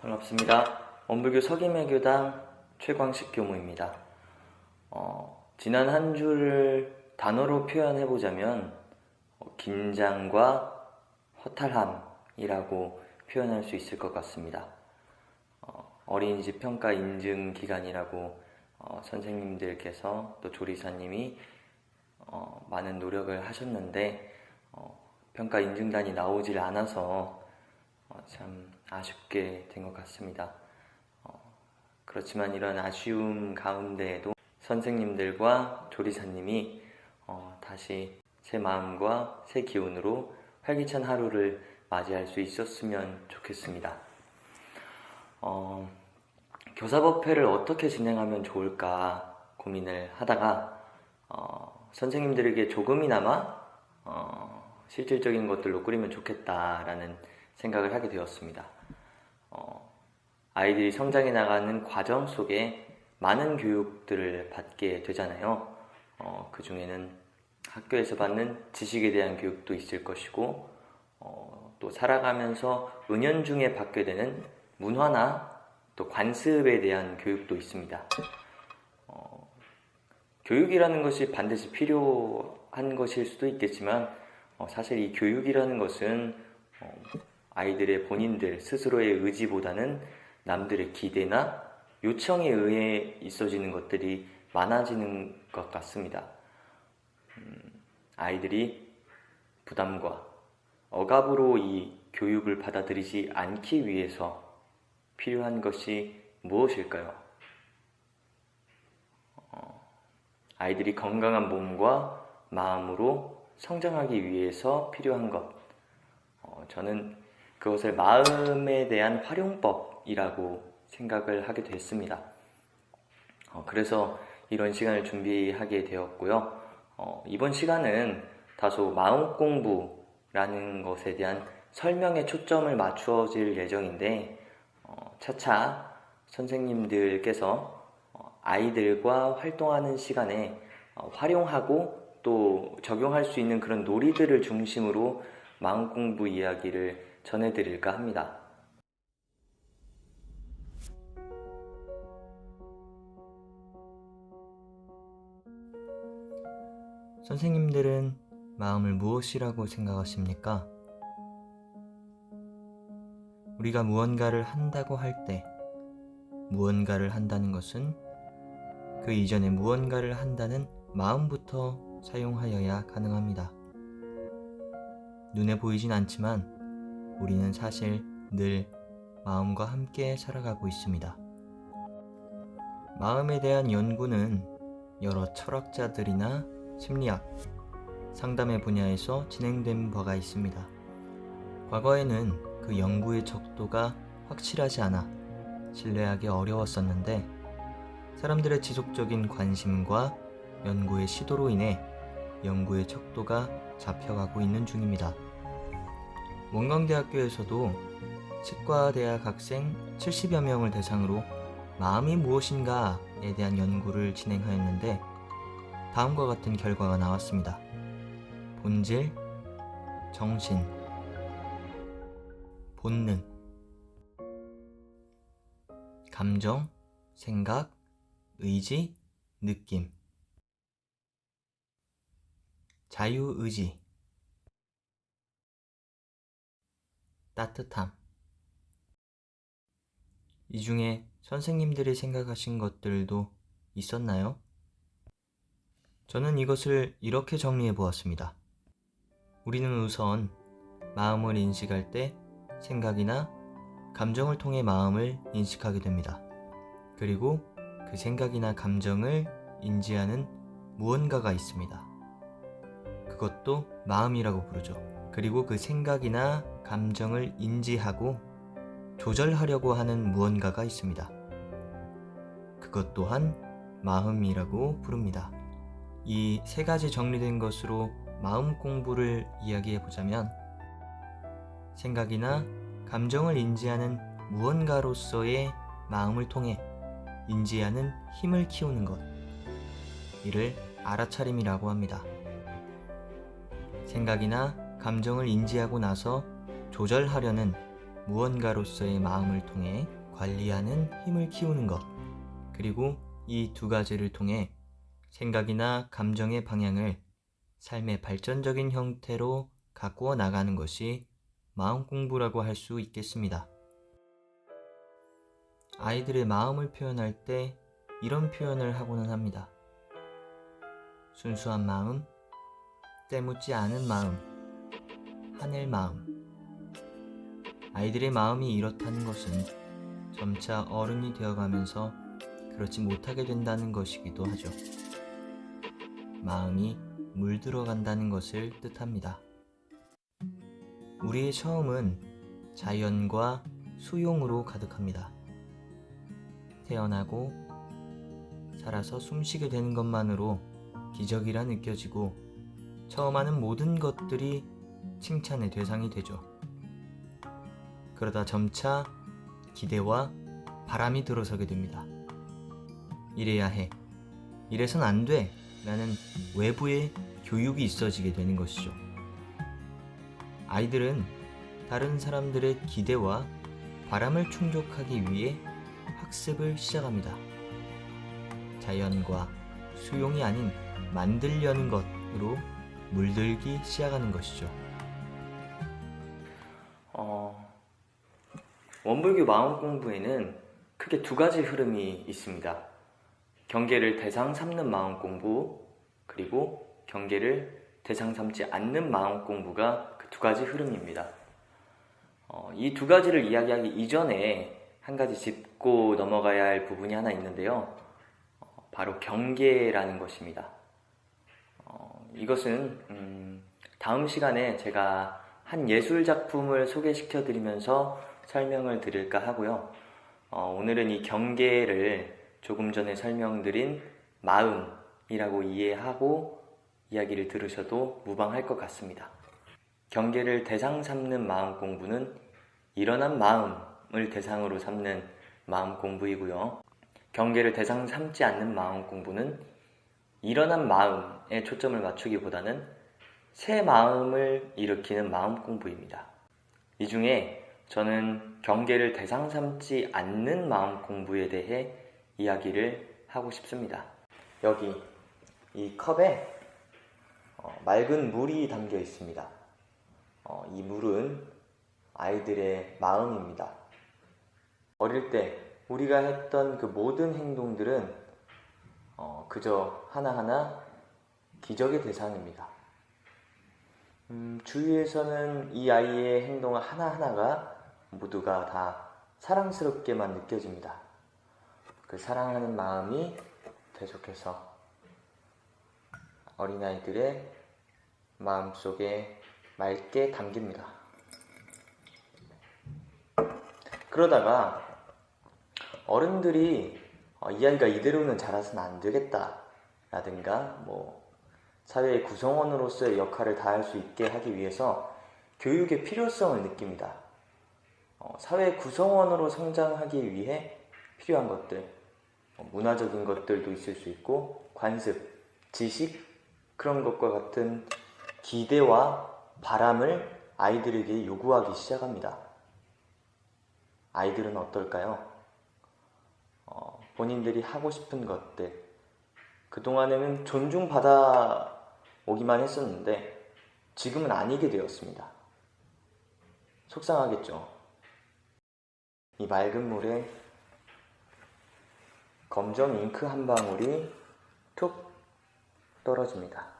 반갑습니다. 원불교 서기매교당 최광식 교무입니다. 지난 한 주를 단어로 표현해보자면 긴장과 허탈함이라고 표현할 수 있을 것 같습니다. 어린이집 평가 인증 기간이라고 선생님들께서 또 조리사님이 많은 노력을 하셨는데 평가 인증단이 나오질 않아서 참 아쉽게 된 것 같습니다. 그렇지만 이런 아쉬움 가운데에도 선생님들과 조리사님이 다시 새 마음과 새 기운으로 활기찬 하루를 맞이할 수 있었으면 좋겠습니다. 교사법회를 어떻게 진행하면 좋을까 고민을 하다가 선생님들에게 조금이나마 실질적인 것들로 꾸리면 좋겠다라는 생각을 하게 되었습니다. 아이들이 성장해 나가는 과정 속에 많은 교육들을 받게 되잖아요. 그 중에는 학교에서 받는 지식에 대한 교육도 있을 것이고 또 살아가면서 은연중에 받게 되는 문화나 또 관습에 대한 교육도 있습니다. 교육이라는 것이 반드시 필요한 것일 수도 있겠지만 사실 이 교육이라는 것은 아이들의 본인들 스스로의 의지보다는 남들의 기대나 요청에 의해 있어지는 것들이 많아지는 것 같습니다. 아이들이 부담과 억압으로 이 교육을 받아들이지 않기 위해서 필요한 것이 무엇일까요? 아이들이 건강한 몸과 마음으로 성장하기 위해서 필요한 것. 저는 그것을 마음에 대한 활용법이라고 생각을 하게 됐습니다. 그래서 이런 시간을 준비하게 되었고요. 이번 시간은 다소 마음 공부라는 것에 대한 설명에 초점을 맞추어질 예정인데 차차 선생님들께서 아이들과 활동하는 시간에 활용하고 또 적용할 수 있는 그런 놀이들을 중심으로 마음 공부 이야기를 전해드릴까 합니다. 선생님들은 마음을 무엇이라고 생각하십니까? 우리가 무언가를 한다고 할 때 무언가를 한다는 것은 그 이전에 무언가를 한다는 마음부터 사용하여야 가능합니다. 눈에 보이진 않지만 우리는 사실 늘 마음과 함께 살아가고 있습니다. 마음에 대한 연구는 여러 철학자들이나 심리학, 상담의 분야에서 진행된 바가 있습니다. 과거에는 그 연구의 척도가 확실하지 않아 신뢰하기 어려웠었는데 사람들의 지속적인 관심과 연구의 시도로 인해 연구의 척도가 잡혀가고 있는 중입니다. 원광대학교에서도 치과대학 학생 70여 명을 대상으로 마음이 무엇인가에 대한 연구를 진행하였는데 다음과 같은 결과가 나왔습니다. 본질, 정신, 본능, 감정, 생각, 의지, 느낌, 자유의지, 따뜻함. 이 중에 선생님들이 생각하신 것들도 있었나요? 저는 이것을 이렇게 정리해 보았습니다. 우리는 우선 마음을 인식할 때 생각이나 감정을 통해 마음을 인식하게 됩니다. 그리고 그 생각이나 감정을 인지하는 무언가가 있습니다. 그것도 마음이라고 부르죠. 그리고 그 생각이나 감정을 인지하고 조절하려고 하는 무언가가 있습니다. 그것 또한 마음이라고 부릅니다. 이 세 가지 정리된 것으로 마음 공부를 이야기해 보자면 생각이나 감정을 인지하는 무언가로서의 마음을 통해 인지하는 힘을 키우는 것, 이를 알아차림이라고 합니다. 생각이나 감정을 인지하고 나서 조절하려는 무언가로서의 마음을 통해 관리하는 힘을 키우는 것, 그리고 이 두 가지를 통해 생각이나 감정의 방향을 삶의 발전적인 형태로 가꾸어 나가는 것이 마음 공부라고 할 수 있겠습니다. 아이들의 마음을 표현할 때 이런 표현을 하고는 합니다. 순수한 마음, 때묻지 않은 마음, 하늘 마음. 아이들의 마음이 이렇다는 것은 점차 어른이 되어가면서 그렇지 못하게 된다는 것이기도 하죠. 마음이 물들어간다는 것을 뜻합니다. 우리의 처음은 자연과 수용으로 가득합니다. 태어나고 살아서 숨쉬게 되는 것만으로 기적이라 느껴지고 처음 하는 모든 것들이 칭찬의 대상이 되죠. 그러다 점차 기대와 바람이 들어서게 됩니다. 이래야 해, 이래선 안 돼 라는 외부의 교육이 있어지게 되는 것이죠. 아이들은 다른 사람들의 기대와 바람을 충족하기 위해 학습을 시작합니다. 자연과 수용이 아닌 만들려는 것으로 물들기 시작하는 것이죠. 원불교 마음 공부에는 크게 두 가지 흐름이 있습니다. 경계를 대상 삼는 마음 공부, 그리고 경계를 대상 삼지 않는 마음 공부가 그 두 가지 흐름입니다. 이 두 가지를 이야기하기 이전에 한 가지 짚고 넘어가야 할 부분이 하나 있는데요. 바로 경계라는 것입니다. 이것은 다음 시간에 제가 한 예술 작품을 소개시켜 드리면서 설명을 드릴까 하고요. 오늘은 이 경계를 조금 전에 설명드린 마음이라고 이해하고 이야기를 들으셔도 무방할 것 같습니다. 경계를 대상 삼는 마음 공부는 일어난 마음을 대상으로 삼는 마음 공부이고요. 경계를 대상 삼지 않는 마음 공부는 일어난 마음에 초점을 맞추기보다는 새 마음을 일으키는 마음 공부입니다. 이 중에 저는 경계를 대상 삼지 않는 마음 공부에 대해 이야기를 하고 싶습니다. 여기 이 컵에 맑은 물이 담겨 있습니다. 이 물은 아이들의 마음입니다. 어릴 때 우리가 했던 그 모든 행동들은 그저 하나하나 기적의 대상입니다. 주위에서는 이 아이의 행동 하나하나가 모두가 다 사랑스럽게만 느껴집니다. 그 사랑하는 마음이 계속해서 어린아이들의 마음속에 맑게 담깁니다. 그러다가 어른들이 이 아이가 이대로는 자라서는 안 되겠다 라든가 사회의 구성원으로서의 역할을 다할 수 있게 하기 위해서 교육의 필요성을 느낍니다. 사회 구성원으로 성장하기 위해 필요한 것들, 문화적인 것들도 있을 수 있고 관습, 지식, 그런 것과 같은 기대와 바람을 아이들에게 요구하기 시작합니다. 아이들은 어떨까요? 본인들이 하고 싶은 것들, 그동안에는 존중받아 오기만 했었는데 지금은 아니게 되었습니다. 속상하겠죠? 이 맑은 물에 검정 잉크 한 방울이 툭 떨어집니다.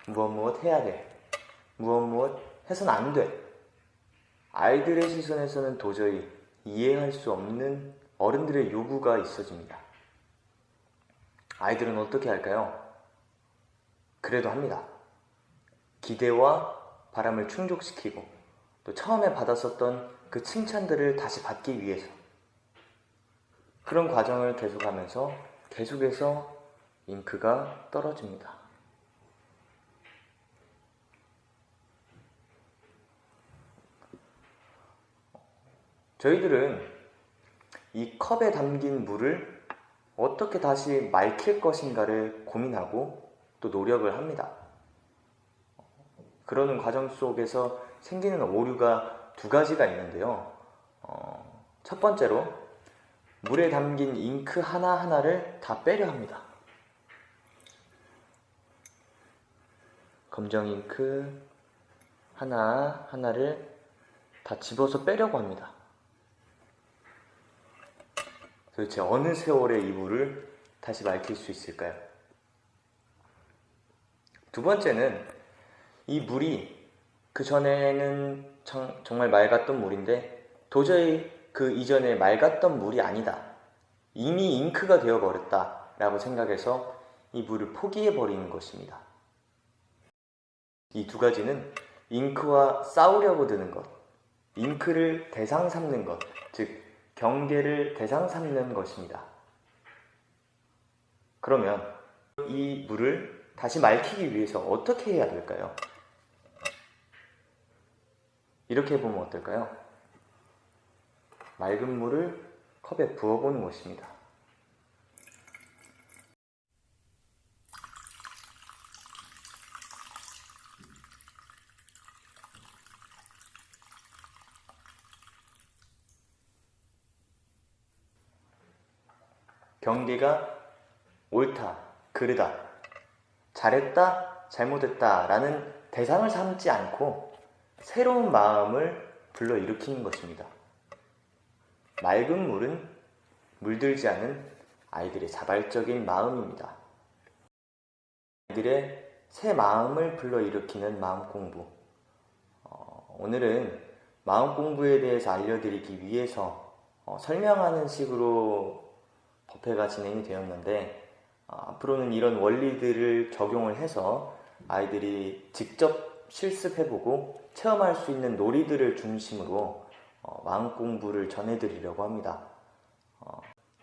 무엇 해야 돼. 무엇 해선 안 돼. 아이들의 시선에서는 도저히 이해할 수 없는 어른들의 요구가 있어집니다. 아이들은 어떻게 할까요? 그래도 합니다. 기대와 바람을 충족시키고 또 처음에 받았었던 그 칭찬들을 다시 받기 위해서 그런 과정을 계속하면서 계속해서 잉크가 떨어집니다. 저희들은 이 컵에 담긴 물을 어떻게 다시 맑힐 것인가를 고민하고 또 노력을 합니다. 그러는 과정 속에서 생기는 오류가 두 가지가 있는데요. 첫 번째로 물에 담긴 잉크 하나하나를 다 빼려 합니다. 검정 잉크 하나하나를 다 집어서 빼려고 합니다. 도대체 어느 세월에 이 물을 다시 맑힐 수 있을까요? 두 번째는 이 물이 그 전에는 정말 맑았던 물인데 도저히 그 이전에 맑았던 물이 아니다. 이미 잉크가 되어버렸다 라고 생각해서 이 물을 포기해버리는 것입니다. 이 두 가지는 잉크와 싸우려고 드는 것, 잉크를 대상 삼는 것, 즉 경계를 대상 삼는 것입니다. 그러면 이 물을 다시 맑히기 위해서 어떻게 해야 될까요? 이렇게 해보면 어떨까요? 맑은 물을 컵에 부어보는 것입니다. 경계가 옳다, 그르다, 잘했다, 잘못했다 라는 대상을 삼지 않고 새로운 마음을 불러일으키는 것입니다. 맑은 물은 물들지 않은 아이들의 자발적인 마음입니다. 아이들의 새 마음을 불러일으키는 마음 공부. 오늘은 마음 공부에 대해서 알려드리기 위해서 설명하는 식으로 법회가 진행이 되었는데 앞으로는 이런 원리들을 적용을 해서 아이들이 직접 실습해보고 체험할 수 있는 놀이들을 중심으로 마음 공부를 전해드리려고 합니다.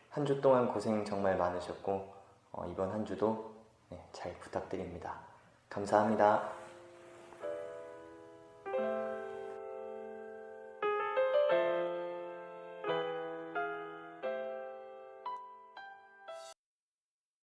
한 주 동안 고생 정말 많으셨고 이번 한 주도 잘 부탁드립니다. 감사합니다.